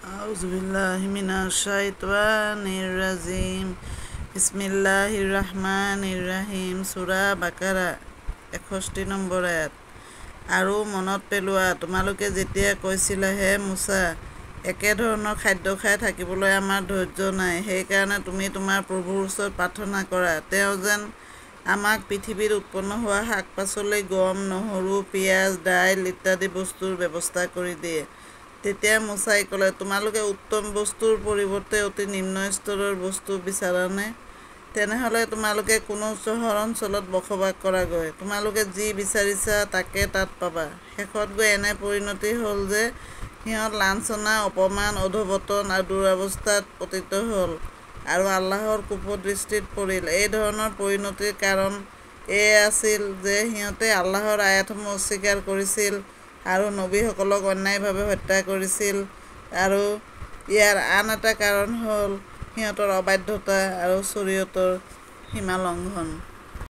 আউযুবিল্লাহি মিনাশ শাইতানিৰ ৰাজিম। বিসমিল্লাহিৰ ৰহমানিৰ ৰহিম। সূৰা বাকাৰা 61 নম্বৰ আয়াত। আৰু মনত পেলোৱা, তোমালোকে যেতিয়া কৈছিলা, হে মুছা, একেধৰণৰ খাদ্য খাই থাকিবলৈ আমাৰ ধৈৰ্য নাই, সেইকাৰণে তুমি তোমাৰ প্ৰভুৰ ওচৰত প্ৰাৰ্থনা কৰা, তেওঁ যেন আমাক পৃথিৱীত উৎপন্ন হোৱা শাক পাচলি, গম, নহৰু, পিঁয়াজ, দাইল ইত্যাদি বস্তুৰ ব্যৱস্থা কৰি দিয়ে। তেতিয়া মুছাই ক'লে, তোমালোকে উত্তম বস্তুৰ পৰিৱৰ্তে অতি নিম্ন স্তৰৰ বস্তু বিচাৰানে? তেনেহ'লে তোমালোকে কোনো চহৰ অঞ্চলত বসবাস কৰাগৈ। তোমালোকে যি বিচাৰিছা তাকে তাত পাবা। শেষত গৈ এনে পৰিণতি হ'ল যে সিহঁত লাঞ্ছনা, অপমান, অধঃপতন আৰু দুৰৱস্থাত পতিত হ'ল আৰু আল্লাহৰ কোপদৃষ্টিত পৰিল। এই ধৰণৰ পৰিণতিৰ কাৰণ এয়ে আছিল যে সিহঁতে আল্লাহৰ আয়াতসমূহ অস্বীকাৰ কৰিছিল আৰু নবীসকলক অন্যায়ভাৱে হত্যা কৰিছিল, আৰু ইয়াৰ আন এটা কাৰণ হ'ল সিহঁতৰ অবাধ্যতা আৰু শৰীয়তৰ সীমা লংঘন।